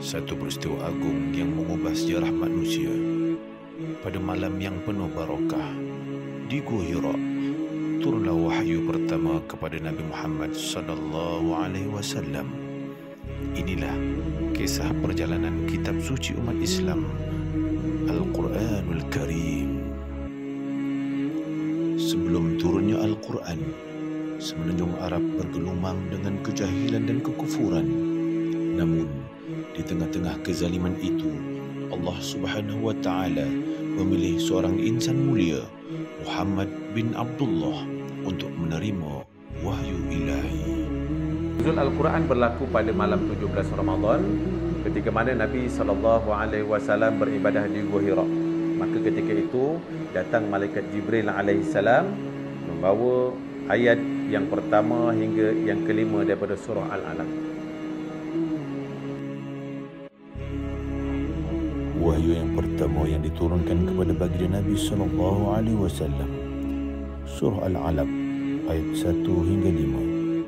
satu peristiwa agung yang mengubah sejarah manusia. Pada malam yang penuh barakah, di Gua Hira, turunlah wahyu pertama kepada Nabi Muhammad SAW. Inilah kisah perjalanan kitab suci umat Islam, Al-Quranul Karim. Sebelum turunnya Al-Quran, semenanjung Arab bergelumang dengan kejahilan dan kekufuran. Namun, di tengah-tengah kezaliman itu, Allah Subhanahu wa Ta'ala memilih seorang insan mulia, Muhammad bin Abdullah, untuk menerima wahyu ilahi. Nuzul Al-Quran berlaku pada malam 17 Ramadan, ketika mana Nabi SAW beribadah di Gua Hira. Maka ketika itu datang malaikat Jibril alaihissalam membawa ayat yang pertama hingga yang kelima daripada surah Al-Alaq. Wahyu yang pertama yang diturunkan kepada baginda Nabi SAW, surah Al-Alaq ayat 1 hingga 5.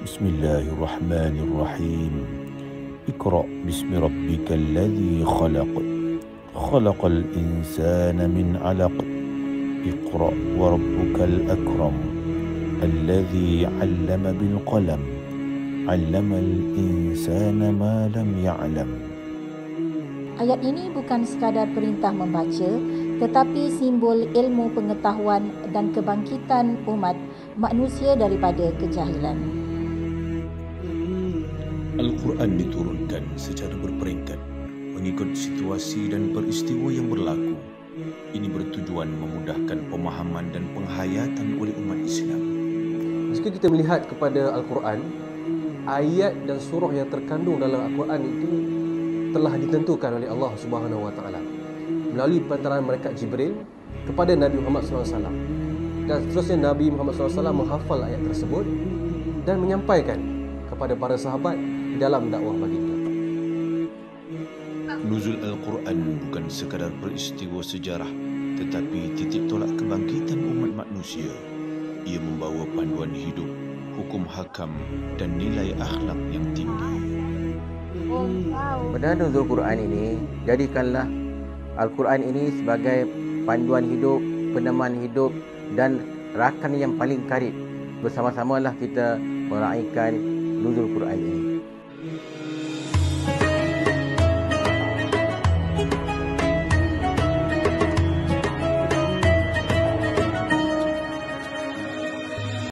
Bismillahirrahmanirrahim. Iqra bismi rabbikal ladzi khalaq. Khalaqal insana min 'alaq. Iqra wa rabbukal akram. Alladzi 'allama bil qalam. 'Allamal insana ma lam ya'lam. Ayat ini bukan sekadar perintah membaca, tetapi simbol ilmu pengetahuan dan kebangkitan umat manusia daripada kejahilan. Al-Quran diturunkan secara berperingkat mengikut situasi dan peristiwa yang berlaku. Ini bertujuan memudahkan pemahaman dan penghayatan oleh umat Islam. Jika kita melihat kepada Al-Quran, ayat dan surah yang terkandung dalam Al-Quran itu telah ditentukan oleh Allah Subhanahu wa Ta'ala melalui perantaraan malaikat Jibril kepada Nabi Muhammad SAW. Dan seterusnya Nabi Muhammad SAW menghafal ayat tersebut dan menyampaikan kepada para sahabat di dalam dakwah baginda. Nuzul Al-Quran bukan sekadar peristiwa sejarah, tetapi titik tolak kebangkitan umat manusia. Ia membawa panduan hidup, hukum hakam dan nilai akhlak yang tinggi. Pada nuzul Quran ini, jadikanlah Al-Quran ini sebagai panduan hidup, peneman hidup dan rakan yang paling karib. Bersama-samalah kita meraihkan nuzul Quran ini.